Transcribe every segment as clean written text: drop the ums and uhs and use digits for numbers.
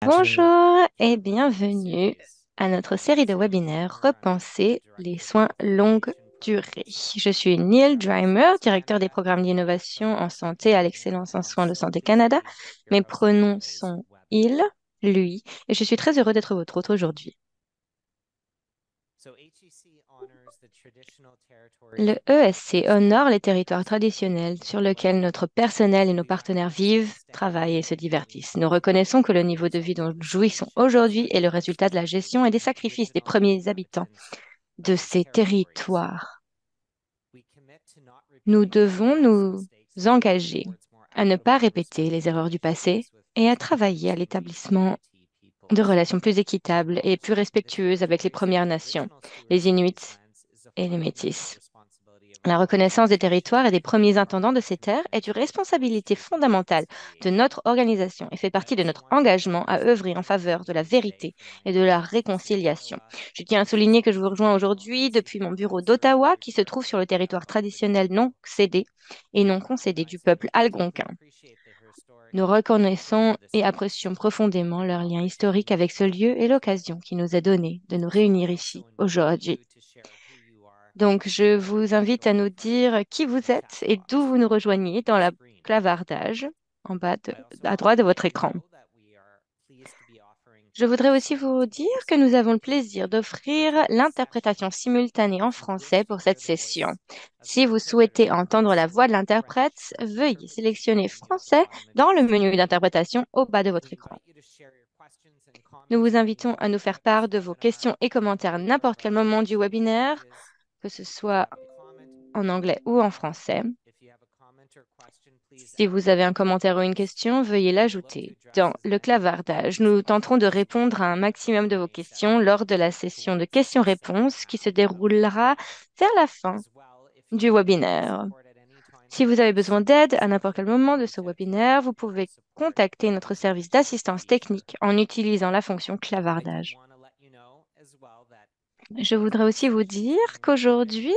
Bonjour et bienvenue à notre série de webinaires Repenser les soins longue durée. Je suis Neil Drimer, directeur des programmes d'innovation en santé à l'Excellence en soins de santé Canada. Mes pronoms sont il, lui, et je suis très heureux d'être votre hôte aujourd'hui. Le ESC honore les territoires traditionnels sur lesquels notre personnel et nos partenaires vivent, travaillent et se divertissent. Nous reconnaissons que le niveau de vie dont nous jouissons aujourd'hui est le résultat de la gestion et des sacrifices des premiers habitants de ces territoires. Nous devons nous engager à ne pas répéter les erreurs du passé et à travailler à l'établissement de relations plus équitables et plus respectueuses avec les Premières Nations, les Inuits et les Métis. La reconnaissance des territoires et des premiers intendants de ces terres est une responsabilité fondamentale de notre organisation et fait partie de notre engagement à œuvrer en faveur de la vérité et de la réconciliation. Je tiens à souligner que je vous rejoins aujourd'hui depuis mon bureau d'Ottawa, qui se trouve sur le territoire traditionnel non cédé et non concédé du peuple algonquin. Nous reconnaissons et apprécions profondément leur lien historique avec ce lieu et l'occasion qui nous est donnée de nous réunir ici aujourd'hui. Donc, je vous invite à nous dire qui vous êtes et d'où vous nous rejoignez dans la clavardage à droite de votre écran. Je voudrais aussi vous dire que nous avons le plaisir d'offrir l'interprétation simultanée en français pour cette session. Si vous souhaitez entendre la voix de l'interprète, veuillez sélectionner français dans le menu d'interprétation au bas de votre écran. Nous vous invitons à nous faire part de vos questions et commentaires à n'importe quel moment du webinaire, que ce soit en anglais ou en français. Si vous avez un commentaire ou une question, veuillez l'ajouter dans le clavardage. Nous tenterons de répondre à un maximum de vos questions lors de la session de questions-réponses qui se déroulera vers la fin du webinaire. Si vous avez besoin d'aide à n'importe quel moment de ce webinaire, vous pouvez contacter notre service d'assistance technique en utilisant la fonction clavardage. Je voudrais aussi vous dire qu'aujourd'hui,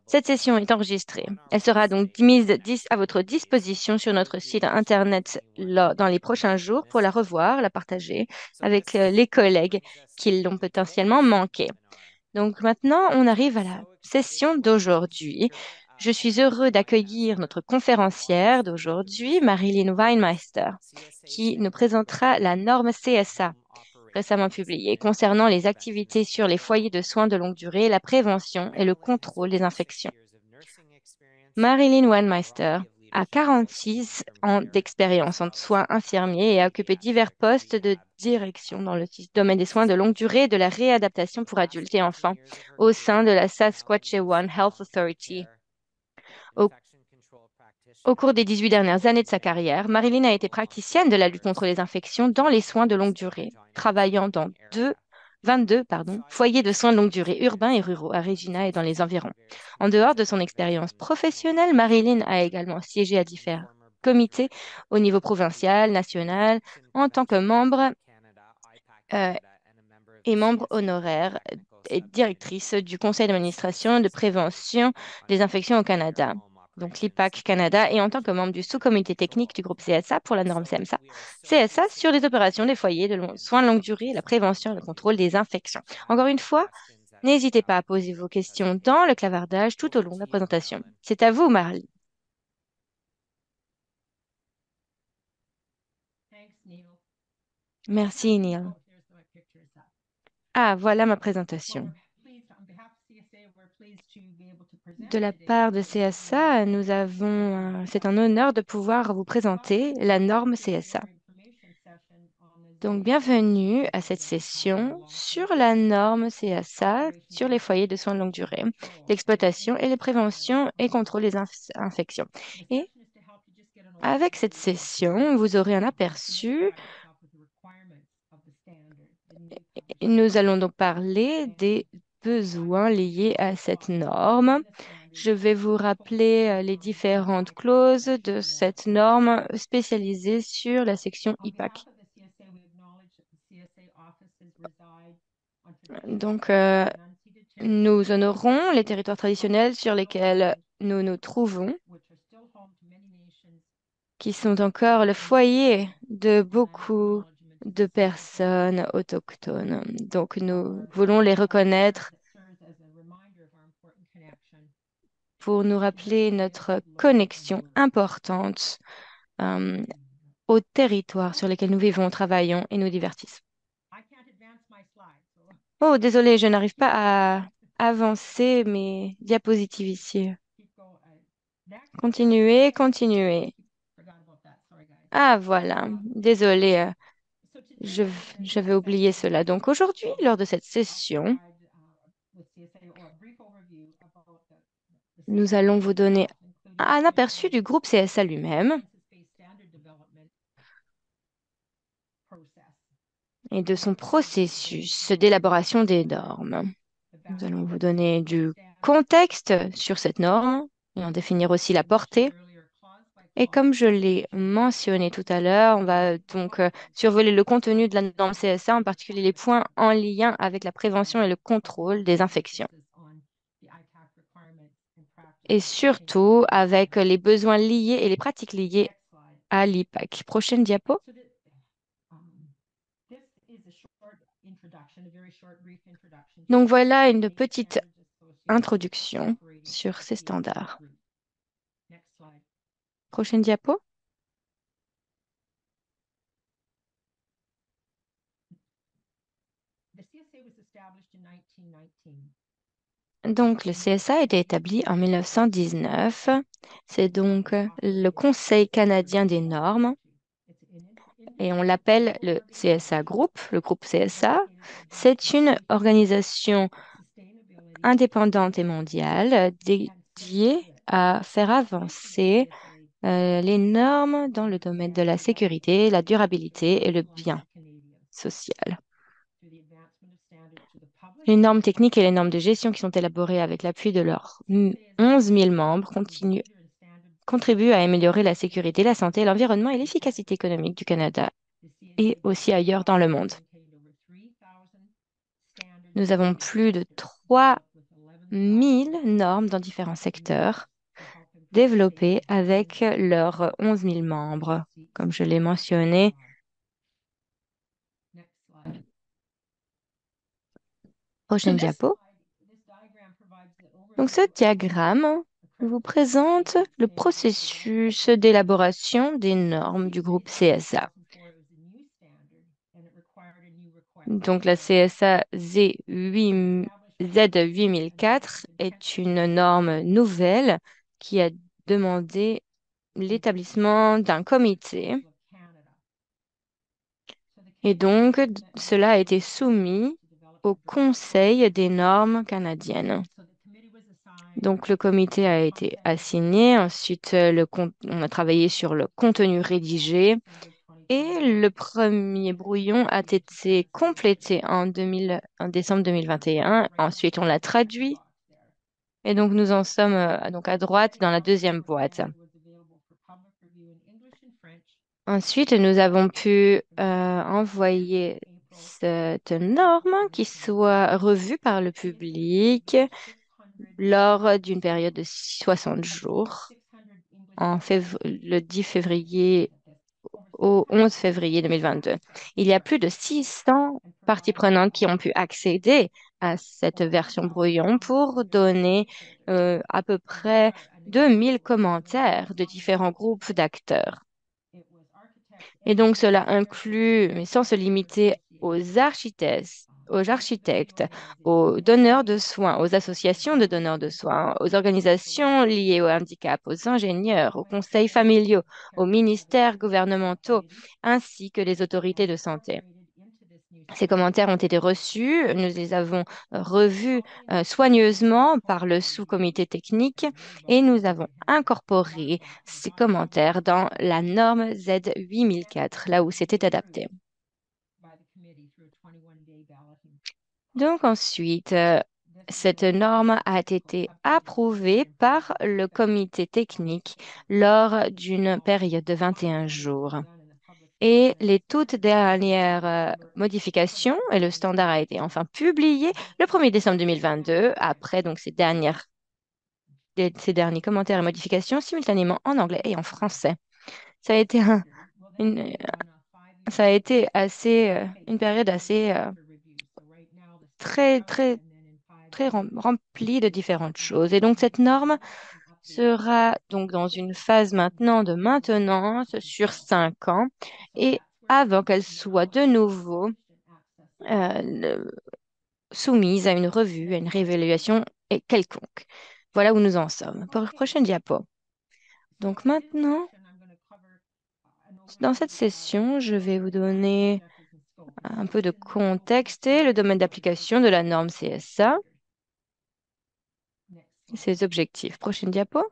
cette session est enregistrée. Elle sera donc à votre disposition sur notre site Internet dans les prochains jours pour la revoir, la partager avec les collègues qui l'ont potentiellement manqué. Donc maintenant, on arrive à la session d'aujourd'hui. Je suis heureux d'accueillir notre conférencière d'aujourd'hui, Marilyn Weinmeister, qui nous présentera la norme CSA récemment publiée concernant les activités sur les foyers de soins de longue durée, la prévention et le contrôle des infections. Marilyn Weinmeister a 46 ans d'expérience en soins infirmiers et a occupé divers postes de direction dans le domaine des soins de longue durée et de la réadaptation pour adultes et enfants au sein de la Saskatchewan Health Authority. Au Au cours des 18 dernières années de sa carrière, Marilyn a été praticienne de la lutte contre les infections dans les soins de longue durée, travaillant dans 22 foyers de soins de longue durée urbains et ruraux à Regina et dans les environs. En dehors de son expérience professionnelle, Marilyn a également siégé à différents comités au niveau provincial, national, en tant que membre euh, et membre honoraire et directrice du conseil d'administration de prévention des infections au Canada, donc l'IPAC Canada, et en tant que membre du sous-comité technique du groupe CSA pour la norme CMSA, CSA sur les opérations des foyers de soins de longue durée et la prévention et le contrôle des infections. Encore une fois, n'hésitez pas à poser vos questions dans le clavardage tout au long de la présentation. C'est à vous, Marley. Merci, Neil. Ah, voilà ma présentation. De la part de CSA, c'est un honneur de pouvoir vous présenter la norme CSA. Donc, bienvenue à cette session sur la norme CSA sur les foyers de soins de longue durée, l'exploitation et les préventions et contrôle des infections. Et avec cette session, vous aurez un aperçu. Nous allons donc parler des besoins liés à cette norme. Je vais vous rappeler les différentes clauses de cette norme spécialisée sur la section IPAC. Donc, nous honorons les territoires traditionnels sur lesquels nous nous trouvons, qui sont encore le foyer de beaucoup de personnes autochtones. Donc, nous voulons les reconnaître pour nous rappeler notre connexion importante euh, aux territoires sur lesquels nous vivons, travaillons et nous divertissons. Oh, désolé, je n'arrive pas à avancer mes diapositives ici. Continuez, continuez. Ah, voilà. Désolé, je- j'avais oublié cela. Donc aujourd'hui, lors de cette session, nous allons vous donner un aperçu du groupe CSA lui-même et de son processus d'élaboration des normes. Nous allons vous donner du contexte sur cette norme et en définir aussi la portée. Et comme je l'ai mentionné tout à l'heure, on va donc survoler le contenu de la norme CSA, en particulier les points en lien avec la prévention et le contrôle des infections. Et surtout avec les besoins liés et les pratiques liées à l'IPAC. Prochaine diapo. Donc voilà une petite introduction sur ces standards. Prochaine diapo. Donc le CSA a été établi en 1919. C'est donc le Conseil canadien des normes et on l'appelle le CSA Group, le groupe CSA. C'est une organisation indépendante et mondiale dédiée à faire avancer les normes dans le domaine de la sécurité, la durabilité et le bien social. Les normes techniques et les normes de gestion qui sont élaborées avec l'appui de leurs 11 000 membres contribuent à améliorer la sécurité, la santé, l'environnement et l'efficacité économique du Canada et aussi ailleurs dans le monde. Nous avons plus de 3 000 normes dans différents secteurs développées avec leurs 11 000 membres, comme je l'ai mentionné. Prochaine diapo. Donc, ce diagramme vous présente le processus d'élaboration des normes du groupe CSA. Donc, la CSA Z8004 est une norme nouvelle qui a demandé l'établissement d'un comité. Et donc, cela a été soumis au Conseil des normes canadiennes. Donc, le comité a été assigné. Ensuite, on a travaillé sur le contenu rédigé. Et le premier brouillon a été complété en décembre 2021. Ensuite, on l'a traduit. Et donc, nous en sommes donc à droite dans la deuxième boîte. Ensuite, nous avons pu envoyer cette norme qui soit revue par le public lors d'une période de 60 jours, le 10 février au 11 février 2022. Il y a plus de 600 parties prenantes qui ont pu accéder à cette version brouillon pour donner à peu près 2 000 commentaires de différents groupes d'acteurs. Et donc, cela inclut, mais sans se limiter aux architectes, aux donneurs de soins, aux associations de donneurs de soins, aux organisations liées au handicap, aux ingénieurs, aux conseils familiaux, aux ministères gouvernementaux, ainsi que les autorités de santé. Ces commentaires ont été reçus, nous les avons revus soigneusement par le sous-comité technique et nous avons incorporé ces commentaires dans la norme Z8004, là où c'était adapté. Donc ensuite, cette norme a été approuvée par le comité technique lors d'une période de 21 jours. Et les toutes dernières modifications et le standard a été enfin publié le 1er décembre 2022, après donc ces derniers commentaires et modifications simultanément en anglais et en français. Ça a été Ça a été une période assez très, très, remplie de différentes choses. Et donc, cette norme sera donc dans une phase maintenant de maintenance sur 5 ans et avant qu'elle soit de nouveau euh, le- soumise à une revue, à une réévaluation quelconque. Voilà où nous en sommes. Prochaine diapo. Donc maintenant, dans cette session, je vais vous donner un peu de contexte et le domaine d'application de la norme CSA et ses objectifs. Prochaine diapo.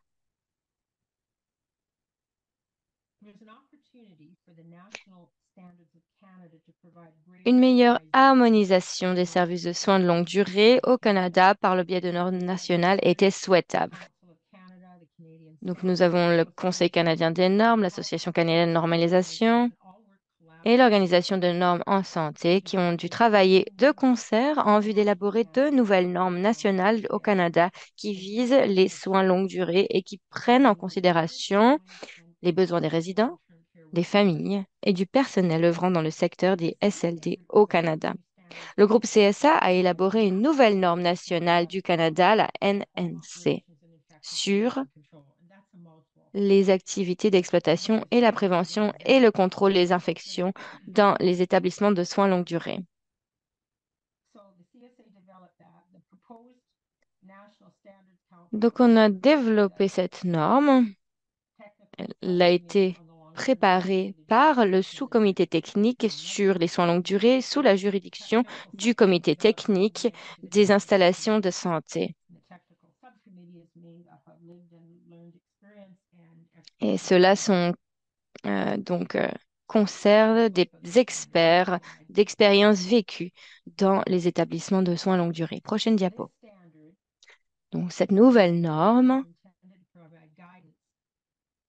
Une meilleure harmonisation des services de soins de longue durée au Canada par le biais de normes nationales était souhaitable. Donc, nous avons le Conseil canadien des normes, l'Association canadienne de normalisation et l'Organisation de normes en santé qui ont dû travailler de concert en vue d'élaborer de nouvelles normes nationales au Canada qui visent les soins longue durée et qui prennent en considération les besoins des résidents, des familles et du personnel œuvrant dans le secteur des SLD au Canada. Le groupe CSA a élaboré une nouvelle norme nationale du Canada, la NNC, sur les activités d'exploitation et la prévention et le contrôle des infections dans les établissements de soins longue durée. Donc, on a développé cette norme. Elle a été préparée par le sous-comité technique sur les soins longue durée sous la juridiction du comité technique des installations de santé. Et ceux-là concernent des experts d'expériences vécues dans les établissements de soins longue durée. Prochaine diapo. Donc, cette nouvelle norme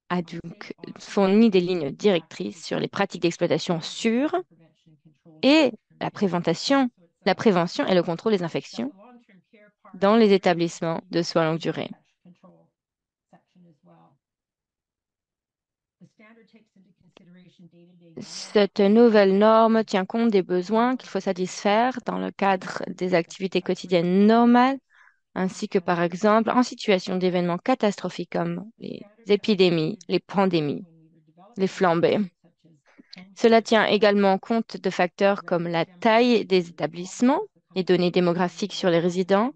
a donc fourni des lignes directrices sur les pratiques d'exploitation sûres et la prévention et le contrôle des infections dans les établissements de soins longue durée. Cette nouvelle norme tient compte des besoins qu'il faut satisfaire dans le cadre des activités quotidiennes normales, ainsi que par exemple en situation d'événements catastrophiques comme les épidémies, les pandémies, les flambées. Cela tient également compte de facteurs comme la taille des établissements, les données démographiques sur les résidents,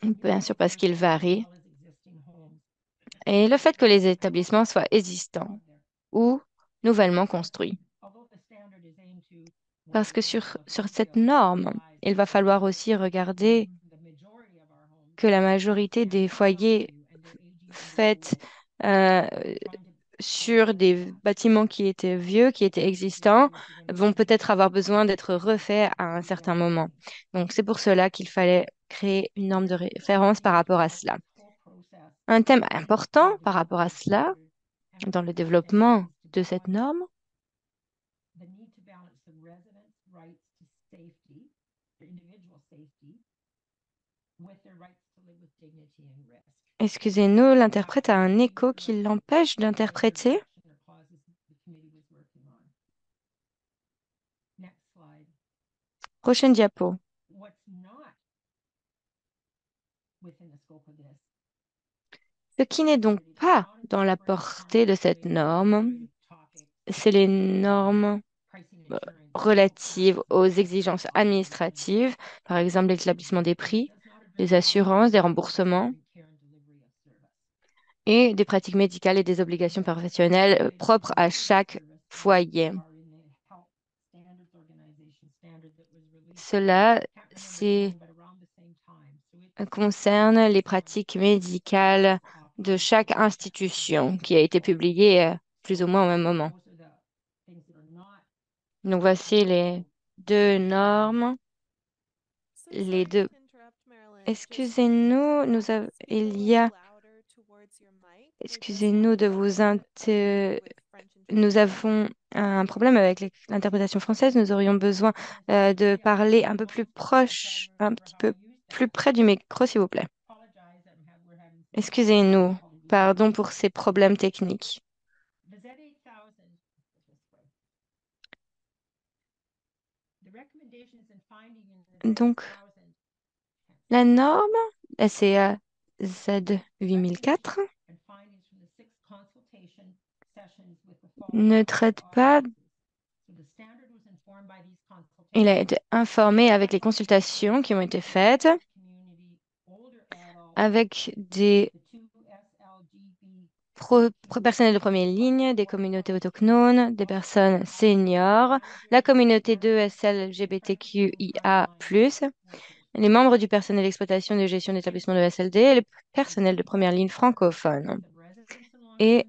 bien sûr parce qu'ils varient, et le fait que les établissements soient existants ou nouvellement construits. Parce que sur cette norme, il va falloir aussi regarder que la majorité des foyers faits euh, sur des bâtiments qui étaient vieux, qui étaient existants, vont peut-être avoir besoin d'être refaits à un certain moment. Donc, c'est pour cela qu'il fallait créer une norme de référence par rapport à cela. Un thème important par rapport à cela, dans le développement de cette norme, excusez-nous, l'interprète a un écho qui l'empêche d'interpréter. Prochaine diapo. Ce qui n'est donc pas dans la portée de cette norme, c'est les normes euh, relatives aux exigences administratives, par exemple l'établissement des prix, des assurances, des remboursements et des pratiques médicales et des obligations professionnelles propres à chaque foyer. Cela, concerne les pratiques médicales de chaque institution qui a été publiée plus ou moins au même moment. Donc voici les deux normes, les deux. Excusez-nous, il y a, excusez-nous de vous nous avons un problème avec l'interprétation française. Nous aurions besoin de parler un peu plus proche, un petit peu plus près du micro, s'il vous plaît. Excusez-nous, pardon pour ces problèmes techniques. Donc, la norme, c'est Z 8004, ne traite pas. Il a été informé avec les consultations qui ont été faites avec des personnels de première ligne, des communautés autochtones, des personnes seniors, la communauté de SLGBTQIA+, les membres du personnel d'exploitation et de gestion d'établissements de SLD et le personnel de première ligne francophone. Et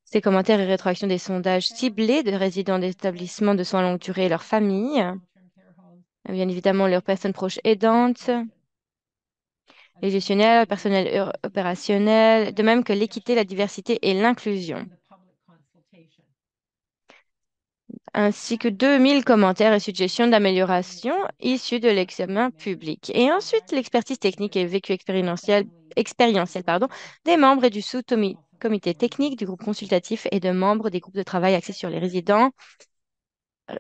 ces commentaires et rétroactions des sondages ciblés de résidents d'établissements de soins longue durée et leurs familles, bien évidemment leurs personnes proches aidantes, les gestionnaires, le personnel opérationnel, de même que l'équité, la diversité et l'inclusion, ainsi que 2000 commentaires et suggestions d'amélioration issus de l'examen public. Et ensuite, l'expertise technique et vécu expérientiel, pardon, des membres et du sous-comité technique du groupe consultatif et de membres des groupes de travail axés sur les résidents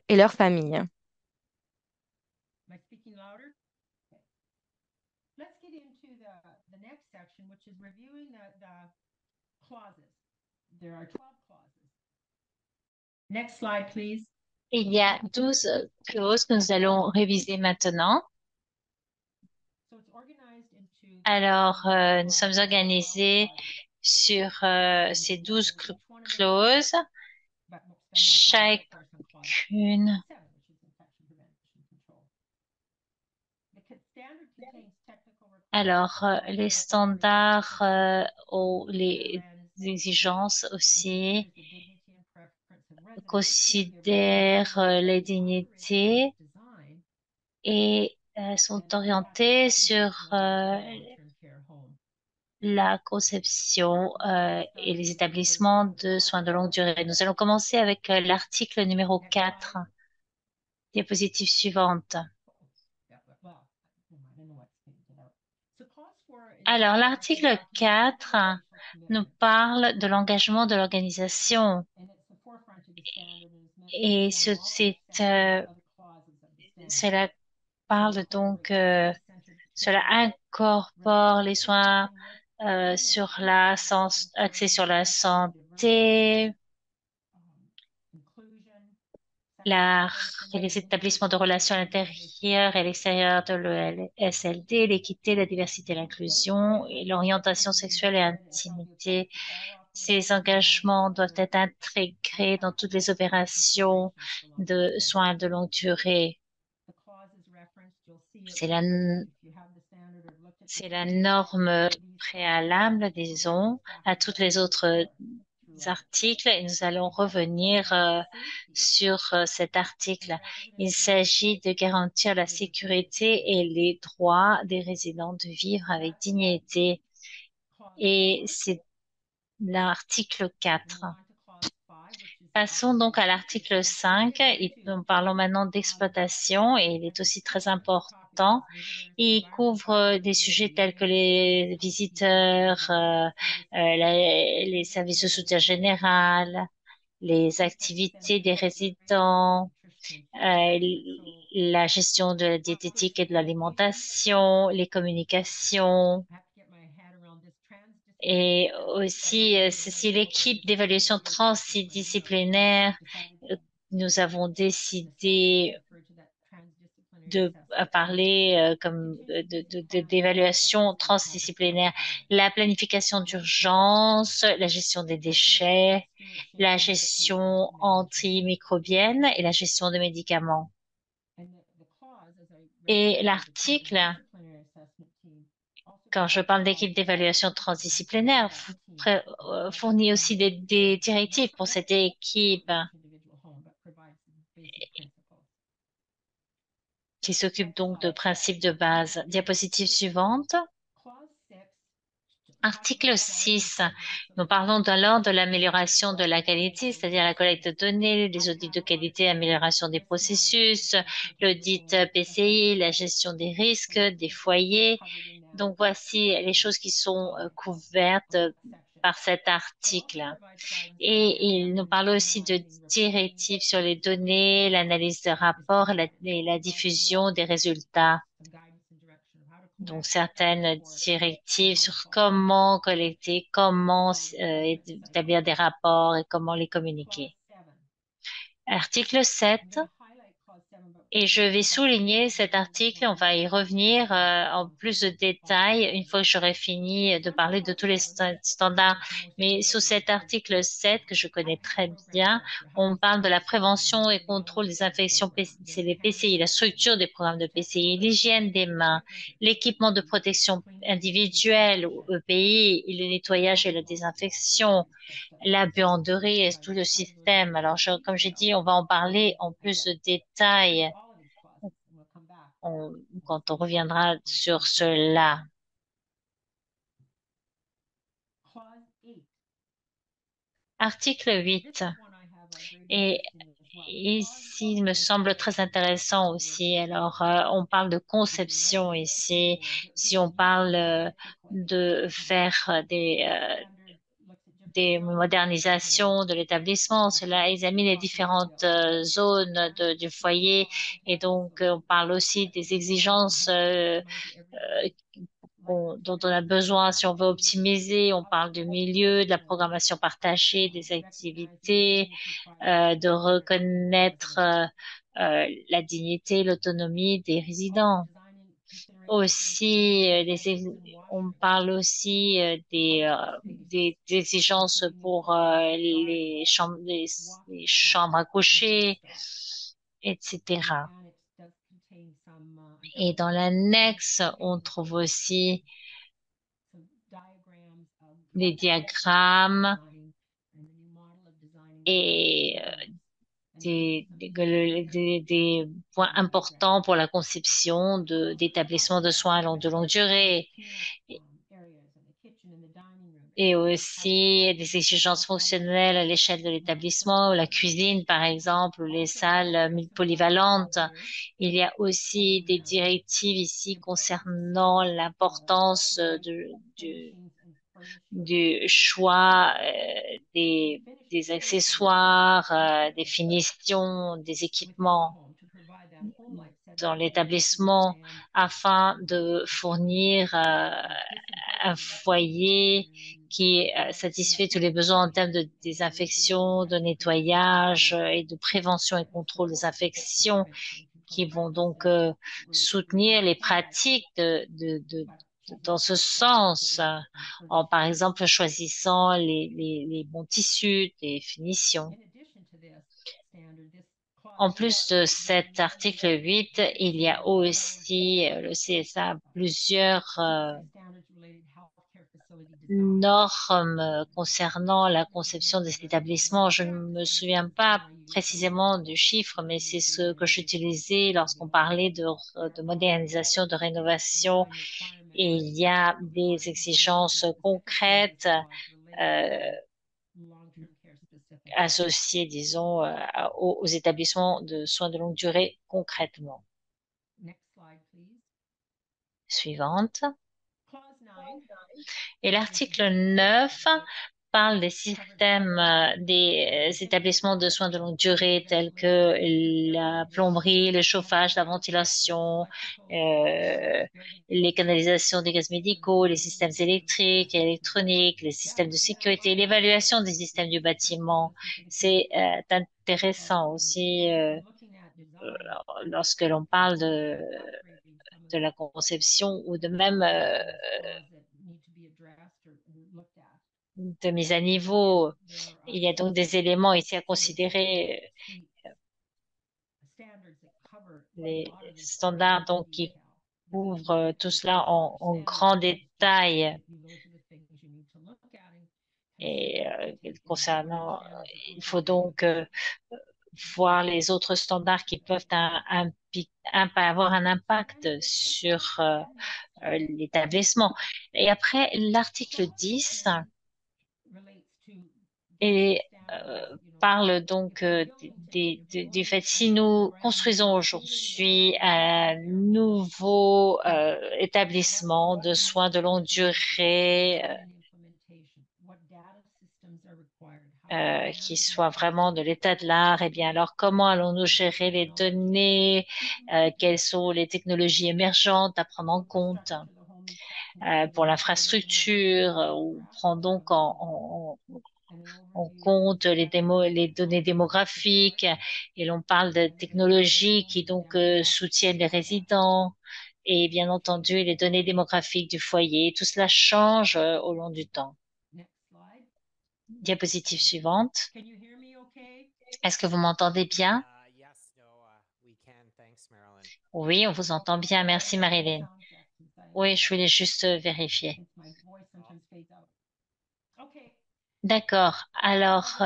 et leurs familles. Il y a 12 clauses que nous allons réviser maintenant. Alors, nous sommes organisés sur ces 12 clauses. Chacune. Alors, les standards ou les exigences aussi considèrent les dignités et sont orientés sur la conception et les établissements de soins de longue durée. Nous allons commencer avec l'article numéro 4. Diapositive suivante. Alors, l'article 4 nous parle de l'engagement de l'organisation et cela parle donc, cela incorpore les soins axés sur la santé, la, les établissements de relations à l'intérieur et à l'extérieur de l'ESLD, l'équité, la diversité et l'inclusion et l'orientation sexuelle et intimité. Ces engagements doivent être intégrés dans toutes les opérations de soins de longue durée. C'est la, c'est la norme préalable, disons, à toutes les autres articles et nous allons revenir sur cet article. Il s'agit de garantir la sécurité et les droits des résidents de vivre avec dignité et c'est l'article 4. Passons donc à l'article 5. Nous parlons maintenant d'exploitation et il est aussi très important. Il couvre des sujets tels que les visiteurs, les services de soutien général, les activités des résidents, la gestion de la diététique et de l'alimentation, les communications. Et aussi, c'est l'équipe d'évaluation transdisciplinaire. Nous avons décidé de parler comme d'évaluation transdisciplinaire, la planification d'urgence, la gestion des déchets, la gestion antimicrobienne et la gestion des médicaments. Et l'article, quand je parle d'équipe d'évaluation transdisciplinaire, fournit aussi des directives pour cette équipe qui s'occupe donc de principes de base. Diapositive suivante. Article 6. Nous parlons alors de l'amélioration de la qualité, c'est-à-dire la collecte de données, les audits de qualité, amélioration des processus, l'audit PCI, la gestion des risques, des foyers. Donc voici les choses qui sont couvertes par cet article. Et il nous parle aussi de directives sur les données, l'analyse de rapports et la diffusion des résultats. Donc, certaines directives sur comment collecter, comment établir des rapports et comment les communiquer. Article 7. Et je vais souligner cet article, on va y revenir en plus de détails une fois que j'aurai fini de parler de tous les standards. Mais sous cet article 7 que je connais très bien, on parle de la prévention et contrôle des infections, c'est les PCI, la structure des programmes de PCI, l'hygiène des mains, l'équipement de protection individuelle ou EPI, et le nettoyage et la désinfection, la buanderie et tout le système. Alors, comme j'ai dit, on va en parler en plus de détails quand on reviendra sur cela. Article 8. Et ici, il me semble très intéressant aussi. Alors, on parle de conception ici. Si on parle de faire des modernisations de l'établissement. Cela examine les différentes zones du foyer et donc on parle aussi des exigences dont on a besoin si on veut optimiser. On parle du milieu, de la programmation partagée, des activités, de reconnaître la dignité, l'autonomie des résidents. Aussi, on parle aussi des exigences pour les chambres à coucher, etc. Et dans l'annexe, on trouve aussi des diagrammes et des points importants pour la conception d'établissements de soins de longue durée et aussi des exigences fonctionnelles à l'échelle de l'établissement, la cuisine par exemple, ou les salles polyvalentes. Il y a aussi des directives ici concernant l'importance du choix des accessoires, des finitions, des équipements dans l'établissement afin de fournir un foyer qui satisfait tous les besoins en termes de désinfection, de nettoyage et de prévention et contrôle des infections qui vont donc soutenir les pratiques dans ce sens, par exemple choisissant les bons tissus, les finitions. En plus de cet article 8, il y a aussi le CSA plusieurs normes concernant la conception des établissements. Je ne me souviens pas précisément du chiffre, mais c'est ce que j'utilisais lorsqu'on parlait de modernisation, de rénovation. Et il y a des exigences concrètes euh, associées, disons, aux établissements de soins de longue durée concrètement. Suivante. Et l'article 9 parle des systèmes des établissements de soins de longue durée tels que la plomberie, le chauffage, la ventilation, les canalisations des gaz médicaux, les systèmes électriques et électroniques, les systèmes de sécurité, l'évaluation des systèmes du bâtiment. C'est intéressant aussi lorsque l'on parle de la conception ou de même de mise à niveau. Il y a donc des éléments ici à considérer, les standards donc qui couvrent tout cela en grand détail. Et concernant, il faut donc voir les autres standards qui peuvent avoir un impact sur l'établissement. Et après, l'article 10 et parle donc du fait si nous construisons aujourd'hui un nouveau établissement de soins de longue durée, qui soit vraiment de l'état de l'art, eh bien alors comment allons-nous gérer les données? Quelles sont les technologies émergentes à prendre en compte pour l'infrastructure? On prend donc en compte les données démographiques et l'on parle de technologies qui donc soutiennent les résidents et bien entendu les données démographiques du foyer. Tout cela change au long du temps. Diapositive suivante. Est-ce que vous m'entendez bien? Oui, on vous entend bien. Merci, Marilyn. Oui, je voulais juste vérifier. D'accord. Alors,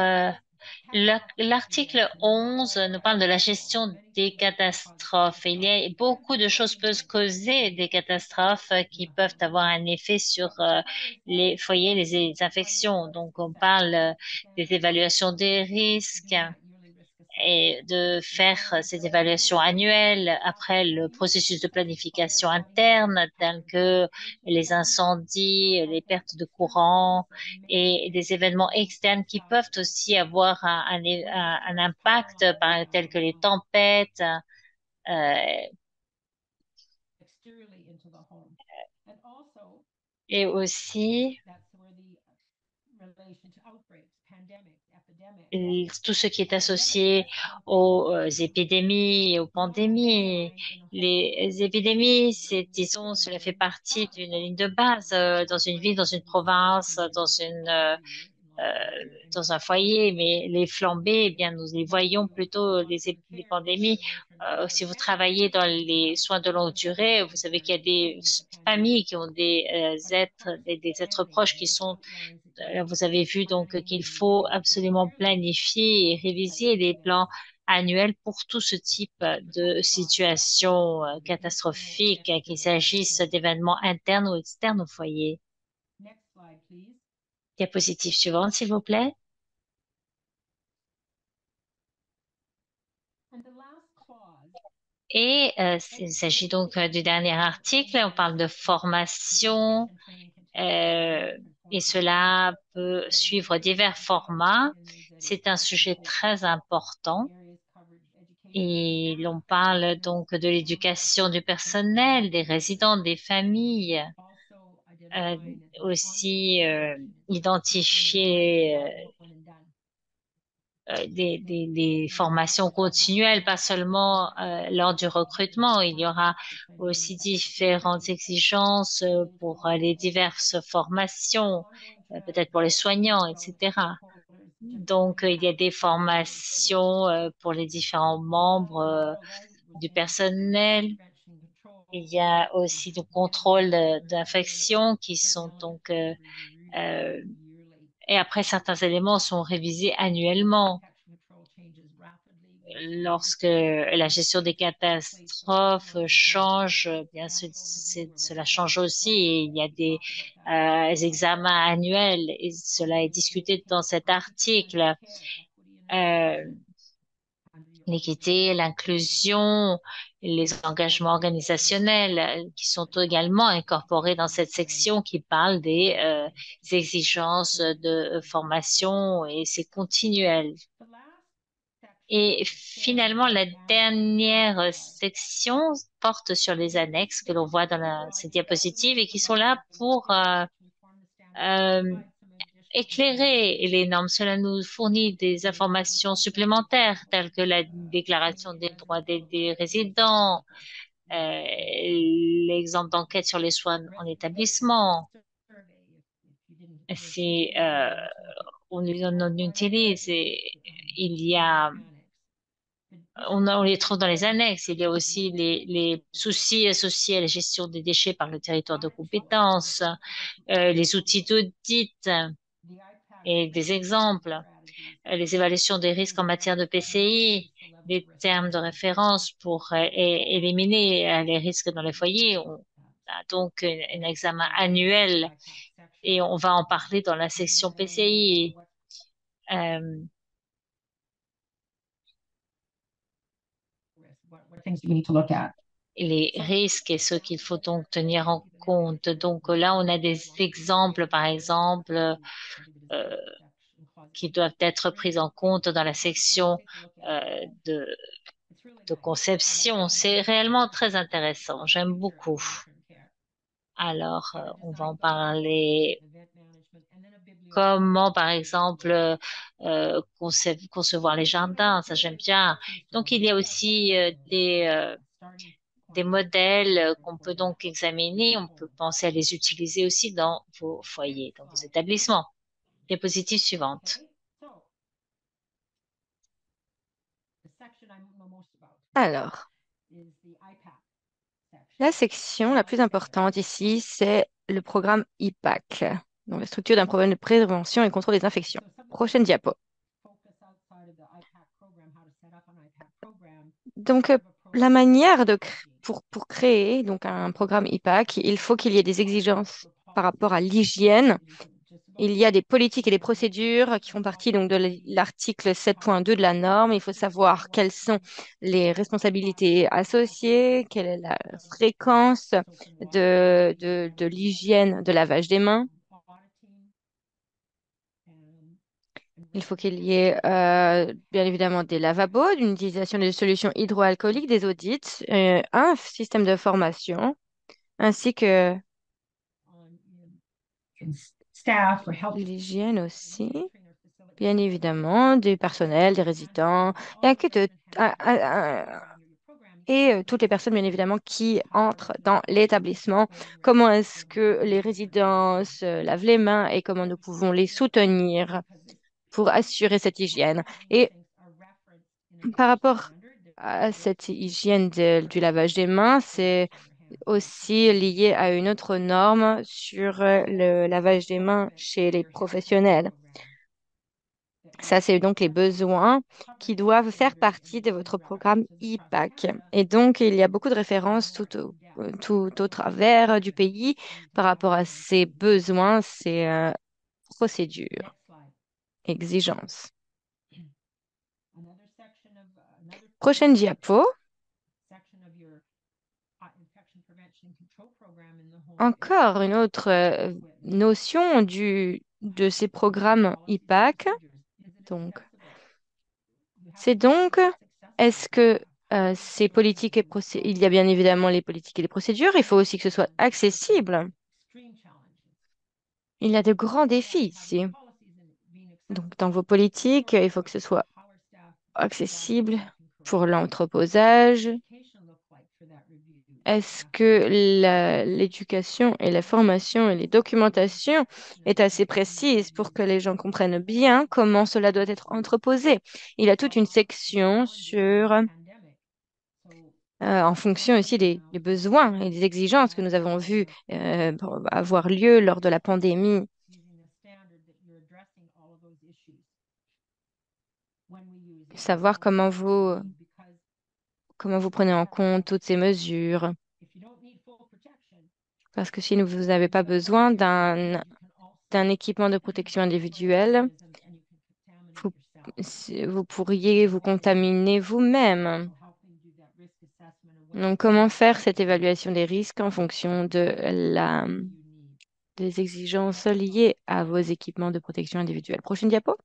l'article 11 nous parle de la gestion des catastrophes. Il y a beaucoup de choses peuvent causer des catastrophes qui peuvent avoir un effet sur les foyers, les infections. Donc, on parle des évaluations des risques et de faire ces évaluations annuelles après le processus de planification interne, tel que les incendies, les pertes de courant et des événements externes qui peuvent aussi avoir un impact, tel que les tempêtes, euh, et aussi tout ce qui est associé aux épidémies et aux pandémies. Les épidémies, disons, cela fait partie d'une ligne de base dans une ville, dans une province, euh, dans un foyer, mais les flambées, eh bien, nous les voyons plutôt les pandémies. Si vous travaillez dans les soins de longue durée, vous savez qu'il y a des familles qui ont des êtres proches qui sont vous avez vu donc qu'il faut absolument planifier et réviser les plans annuels pour tout ce type de situation catastrophique, qu'il s'agisse d'événements internes ou externes au foyer. Diapositive suivante, s'il vous plaît. Et il s'agit donc du dernier article. On parle de formation et cela peut suivre divers formats. C'est un sujet très important. Et l'on parle donc de l'éducation du personnel, des résidents, des familles, euh, aussi identifier des formations continuelles, pas seulement lors du recrutement. Il y aura aussi différentes exigences pour les diverses formations, peut-être pour les soignants, etc. Donc, il y a des formations pour les différents membres du personnel. Il y a aussi le contrôle d'infection qui sont donc euh, et après certains éléments sont révisés annuellement lorsque la gestion des catastrophes change, bien cela change aussi et il y a des examens annuels et cela est discuté dans cet article. Euh, L'équité, l'inclusion, les engagements organisationnels qui sont également incorporés dans cette section qui parle des exigences de formation et c'est continuel. Et finalement, la dernière section porte sur les annexes que l'on voit dans ces diapositives et qui sont là pour euh, éclairer les normes. Cela nous fournit des informations supplémentaires telles que la déclaration des droits des résidents, l'exemple d'enquête sur les soins en établissement. C'est, on utilise et il y a on les trouve dans les annexes. Il y a aussi les soucis associés à la gestion des déchets par le territoire de compétence, les outils d'audit et des exemples, les évaluations des risques en matière de PCI, les termes de référence pour éliminer les risques dans les foyers. On a donc un examen annuel et on va en parler dans la section PCI. Euh, les risques et ce qu'il faut donc tenir en compte. Donc là, on a des exemples, par exemple, qui doivent être prises en compte dans la section de conception. C'est réellement très intéressant. J'aime beaucoup. Alors, on va en parler. Comment, par exemple, concevoir les jardins, ça j'aime bien. Donc, il y a aussi des modèles qu'on peut donc examiner. On peut penser à les utiliser aussi dans vos foyers, dans vos établissements. Diapositive suivante. Alors, la section la plus importante ici, c'est le programme IPAC, donc la structure d'un programme de prévention et contrôle des infections. Prochaine diapo. Donc, la manière pour créer donc un programme IPAC, il faut qu'il y ait des exigences par rapport à l'hygiène. Il y a des politiques et des procédures qui font partie donc de l'article 7.2 de la norme. Il faut savoir quelles sont les responsabilités associées, quelle est la fréquence de l'hygiène de lavage des mains. Il faut qu'il y ait bien évidemment des lavabos, une utilisation des solutions hydroalcooliques, des audits, un système de formation, ainsi que l'hygiène aussi, bien évidemment, du personnel, des résidents, et, que de- et toutes les personnes, bien évidemment, qui entrent dans l'établissement. Comment est-ce que les résidents se lavent les mains et comment nous pouvons les soutenir pour assurer cette hygiène. Et par rapport à cette hygiène du lavage des mains, c'est aussi lié à une autre norme sur le lavage des mains chez les professionnels. Ça, c'est donc les besoins qui doivent faire partie de votre programme IPAC. Et donc, il y a beaucoup de références tout au travers du pays par rapport à ces besoins, ces procédures, exigences. Prochaine diapo. Encore une autre notion de ces programmes IPAC. Donc, c'est donc, est-ce que ces politiques et il y a bien évidemment les politiques et les procédures, il faut aussi que ce soit accessible. Il y a de grands défis ici. Donc, dans vos politiques, il faut que ce soit accessible pour l'entreposage. Est-ce que l'éducation et la formation et les documentations est assez précise pour que les gens comprennent bien comment cela doit être entreposé? Il y a toute une section sur, en fonction aussi des besoins et des exigences que nous avons vues avoir lieu lors de la pandémie. Savoir comment vous prenez en compte toutes ces mesures. Parce que si vous n'avez pas besoin d'un équipement de protection individuelle, vous, vous pourriez vous contaminer vous-même. Donc, comment faire cette évaluation des risques en fonction des exigences liées à vos équipements de protection individuelle? Prochaine diapo.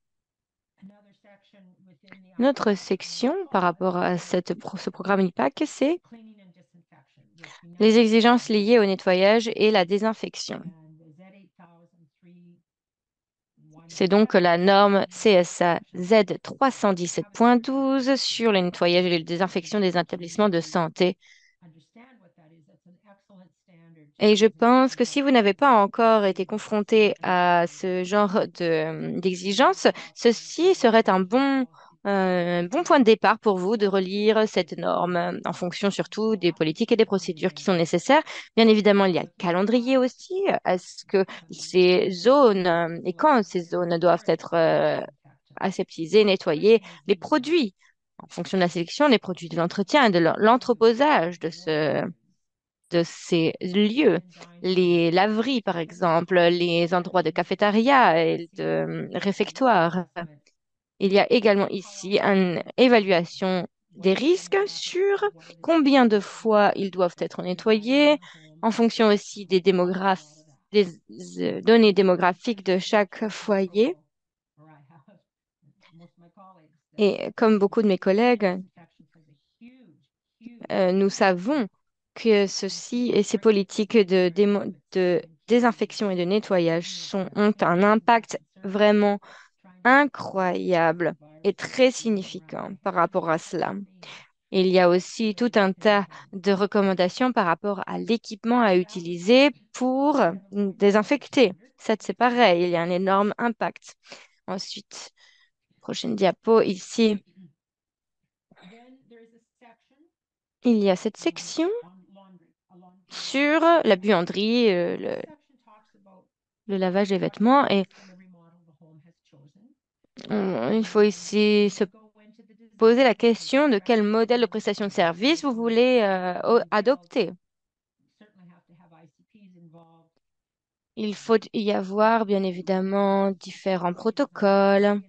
Une autre section par rapport à ce programme IPAC, c'est les exigences liées au nettoyage et la désinfection. C'est donc la norme CSA Z317.12 sur le nettoyage et la désinfection des établissements de santé. Et je pense que si vous n'avez pas encore été confronté à ce genre d'exigence, ceci serait bon point de départ pour vous de relire cette norme en fonction surtout des politiques et des procédures qui sont nécessaires. Bien évidemment, il y a le calendrier aussi. Est-ce que ces zones et quand ces zones doivent être aseptisées, nettoyées, les produits en fonction de la sélection, les produits de l'entretien et de l'entreposage de ces lieux, les laveries par exemple, les endroits de cafétéria et de réfectoire. Il y a également ici une évaluation des risques sur combien de fois ils doivent être nettoyés, en fonction aussi des données démographiques de chaque foyer. Et comme beaucoup de mes collègues, nous savons que ceci et ces politiques de désinfection et de nettoyage ont un impact vraiment incroyable et très significant par rapport à cela. Il y a aussi tout un tas de recommandations par rapport à l'équipement à utiliser pour désinfecter. Ça, c'est pareil, il y a un énorme impact. Ensuite, prochaine diapo, ici, il y a cette section sur la buanderie, le lavage des vêtements et il faut ici se poser la question de quel modèle de prestation de service vous voulez adopter. Il faut y avoir bien évidemment différents protocoles.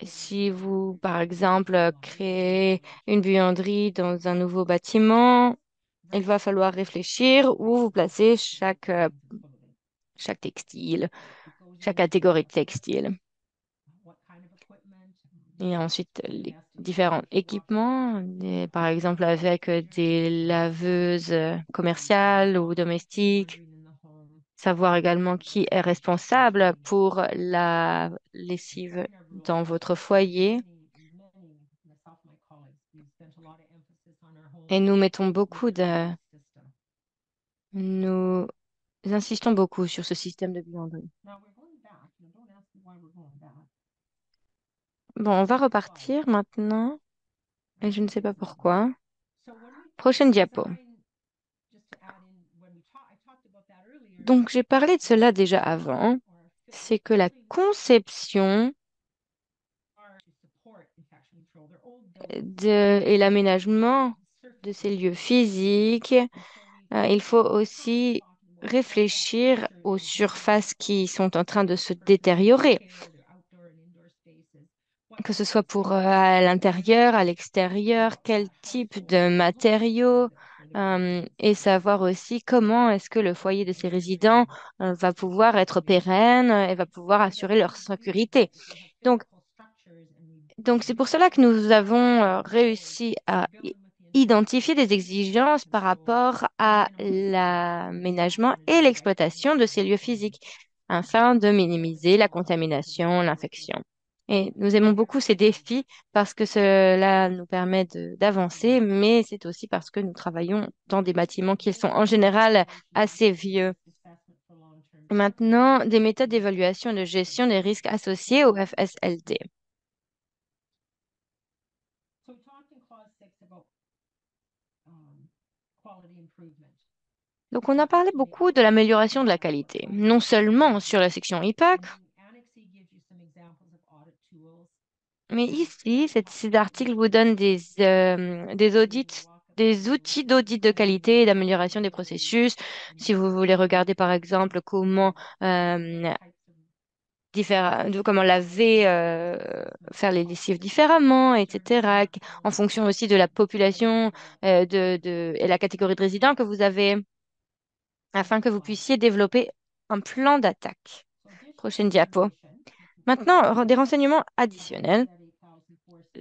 Si vous, par exemple, créez une buanderie dans un nouveau bâtiment, il va falloir réfléchir où vous placez chaque textile, chaque catégorie de textile. Et ensuite, les différents équipements, par exemple avec des laveuses commerciales ou domestiques. Savoir également qui est responsable pour la lessive dans votre foyer. Et nous insistons beaucoup sur ce système de buanderie. Bon, on va repartir maintenant, et je ne sais pas pourquoi. Prochaine diapo. Donc, j'ai parlé de cela déjà avant. C'est que la conception et l'aménagement de ces lieux physiques, il faut aussi réfléchir aux surfaces qui sont en train de se détériorer, que ce soit pour à l'intérieur, à l'extérieur, quel type de matériaux, et savoir aussi comment est-ce que le foyer de ces résidents va pouvoir être pérenne et va pouvoir assurer leur sécurité. Donc, Donc, c'est pour cela que nous avons réussi à identifier des exigences par rapport à l'aménagement et l'exploitation de ces lieux physiques afin de minimiser la contamination, l'infection. Et nous aimons beaucoup ces défis parce que cela nous permet d'avancer, mais c'est aussi parce que nous travaillons dans des bâtiments qui sont en général assez vieux. Maintenant, des méthodes d'évaluation et de gestion des risques associés au FSLD. Donc, on a parlé beaucoup de l'amélioration de la qualité, non seulement sur la section IPAC, mais ici, cet article vous donne des audits, des outils d'audit de qualité et d'amélioration des processus. Si vous voulez regarder, par exemple, euh, comment laver, faire les lessives différemment, etc., en fonction aussi de la population et la catégorie de résidents que vous avez, afin que vous puissiez développer un plan d'attaque. Prochaine diapo. Maintenant, des renseignements additionnels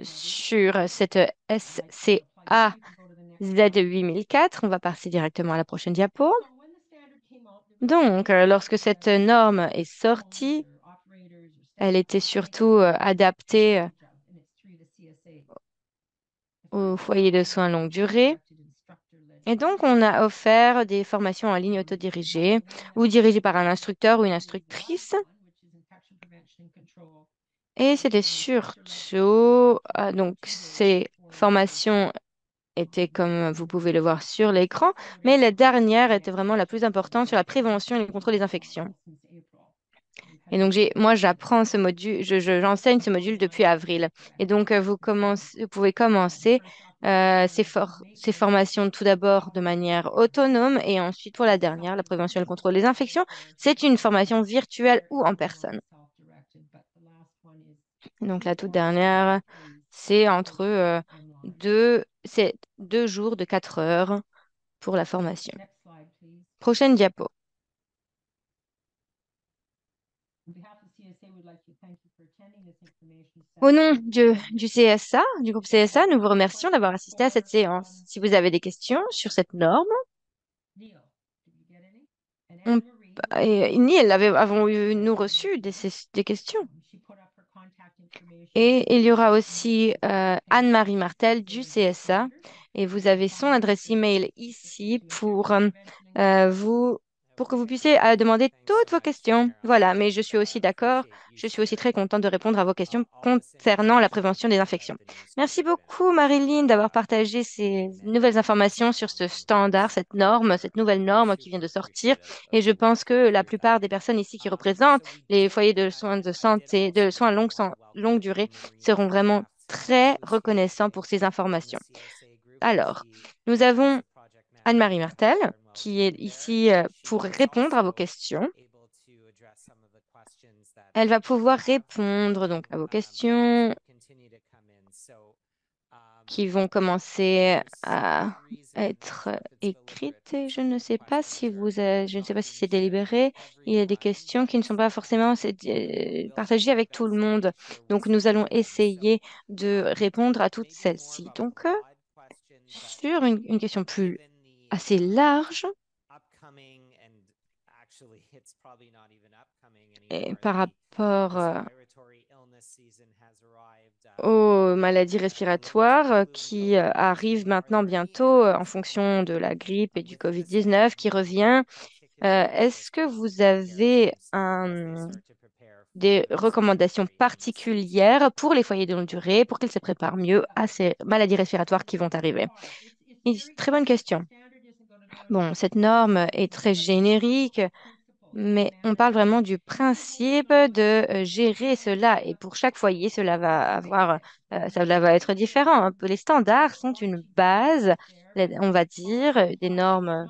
sur cette SCA Z8004. On va passer directement à la prochaine diapo. Donc, lorsque cette norme est sortie, elle était surtout adaptée aux foyers de soins longue durée. Et donc, on a offert des formations en ligne autodirigées ou dirigées par un instructeur ou une instructrice. Et c'était surtout, donc ces formations étaient comme vous pouvez le voir sur l'écran, mais la dernière était vraiment la plus importante sur la prévention et le contrôle des infections. Et donc moi j'apprends ce module, j'enseigne ce module depuis avril. Et donc vous pouvez commencer ces formations tout d'abord de manière autonome et ensuite pour la dernière, la prévention et le contrôle des infections, c'est une formation virtuelle ou en personne. Donc la toute dernière, c'est 2 jours de 4 heures pour la formation. Prochaine diapo. Au nom du CSA, du groupe CSA, nous vous remercions d'avoir assisté à cette séance. Si vous avez des questions sur cette norme, on, et Neil avons eu, nous reçu des questions. Et il y aura aussi Anne-Marie Martel du CSA et vous avez son adresse email ici vous pour que vous puissiez demander toutes vos questions. Voilà, mais je suis aussi d'accord, je suis aussi très contente de répondre à vos questions concernant la prévention des infections. Merci beaucoup Marilyn d'avoir partagé ces nouvelles informations sur ce standard, cette norme, cette nouvelle norme qui vient de sortir et je pense que la plupart des personnes ici qui représentent les foyers de santé, de soins longue durée seront vraiment très reconnaissants pour ces informations. Alors, nous avons Anne-Marie Martel qui est ici pour répondre à vos questions. Elle va pouvoir répondre donc à vos questions qui vont commencer à être écrites. Et je ne sais pas si c'est délibéré. Il y a des questions qui ne sont pas forcément partagées avec tout le monde. Donc, nous allons essayer de répondre à toutes celles-ci. Donc, sur une question plus assez large, et par rapport aux maladies respiratoires qui arrivent maintenant bientôt en fonction de la grippe et du Covid-19 qui revient. Est-ce que vous avez des recommandations particulières pour les foyers de longue durée pour qu'ils se préparent mieux à ces maladies respiratoires qui vont arriver? Très bonne question. Bon, cette norme est très générique. Mais on parle vraiment du principe de gérer cela. Et pour chaque foyer, cela va être différent. Un peu, les standards sont une base, on va dire, des normes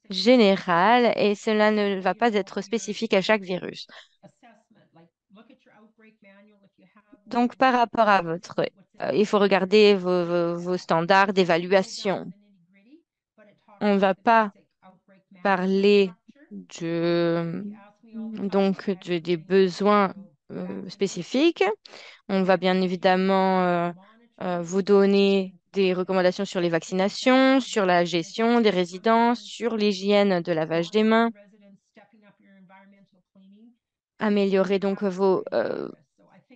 générales, et cela ne va pas être spécifique à chaque virus. Donc, par rapport à il faut regarder vos standards d'évaluation. On ne va pas parler des besoins spécifiques. On va bien évidemment vous donner des recommandations sur les vaccinations, sur la gestion des résidences, sur l'hygiène de lavage des mains, améliorer donc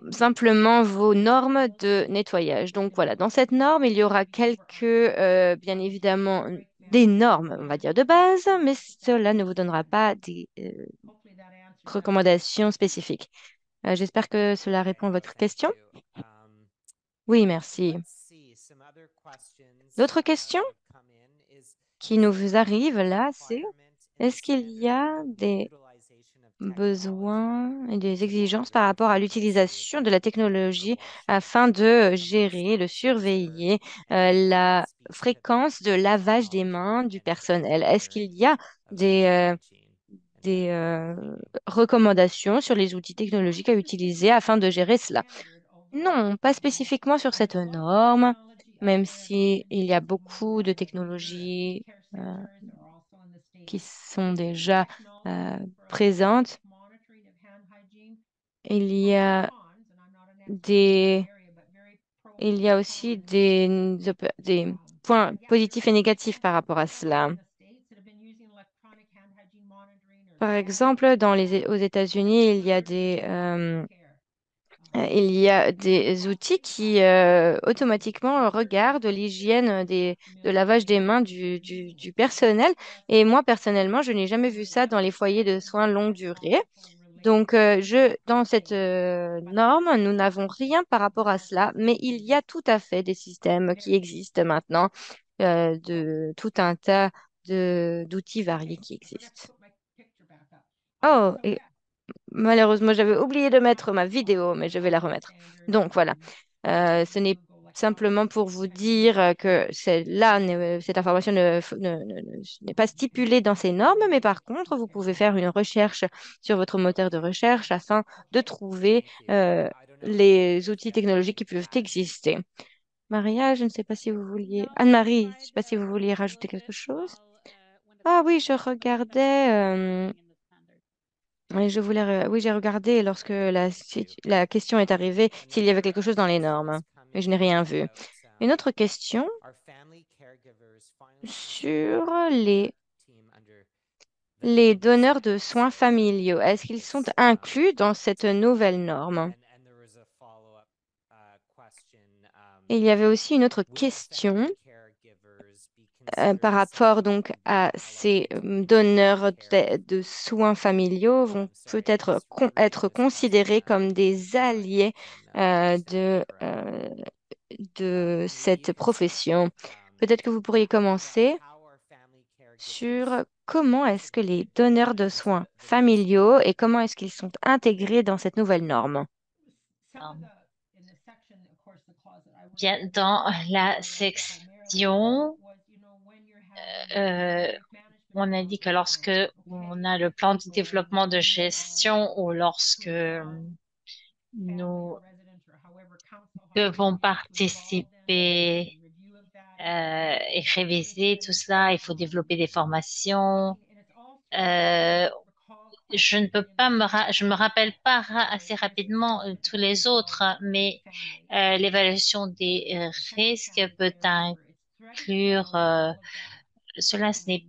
simplement vos normes de nettoyage. Donc voilà, dans cette norme, il y aura bien évidemment, des normes, on va dire, de base, mais cela ne vous donnera pas des recommandations spécifiques. J'espère que cela répond à votre question. Oui, merci. D'autres questions qui nous arrivent là, c'est est-ce qu'il y a des besoins et des exigences par rapport à l'utilisation de la technologie afin de gérer, de surveiller la fréquence de lavage des mains du personnel? Est-ce qu'il y a des recommandations sur les outils technologiques à utiliser afin de gérer cela? Non, pas spécifiquement sur cette norme, même si il y a beaucoup de technologies euh, qui sont déjà euh, présentes. Il y a des, il y a aussi des points positifs et négatifs par rapport à cela. Par exemple, aux États-Unis, il y a des outils qui automatiquement regardent l'hygiène de lavage des mains du personnel. Et moi, personnellement, je n'ai jamais vu ça dans les foyers de soins longue durée. Donc, dans cette norme, nous n'avons rien par rapport à cela, mais il y a tout à fait des systèmes qui existent maintenant, de tout un tas d'outils variés qui existent. Oh, et malheureusement, j'avais oublié de mettre ma vidéo, mais je vais la remettre. Donc voilà. Ce n'est simplement pour vous dire que cette information n'est pas stipulée dans ces normes, mais par contre, vous pouvez faire une recherche sur votre moteur de recherche afin de trouver les outils technologiques qui peuvent exister. Maria, je ne sais pas si vous vouliez... Anne-Marie, je ne sais pas si vous vouliez rajouter quelque chose. Ah oui, je regardais Oui, oui, j'ai regardé lorsque la question est arrivée s'il y avait quelque chose dans les normes, mais je n'ai rien vu. Une autre question sur les donneurs de soins familiaux. Est-ce qu'ils sont inclus dans cette nouvelle norme? Et il y avait aussi une autre question par rapport donc à ces donneurs de soins familiaux vont peut-être être considérés comme des alliés de cette profession. Peut-être que vous pourriez commencer sur comment est-ce que les donneurs de soins familiaux et comment est-ce qu'ils sont intégrés dans cette nouvelle norme. Bien, dans la section, euh, on a dit que lorsque on a le plan de développement de gestion ou lorsque nous devons participer et réviser tout cela, il faut développer des formations. Euh, je ne peux pas je me rappelle pas assez rapidement tous les autres, hein, mais l'évaluation des risques peut inclure cela. Ce n'est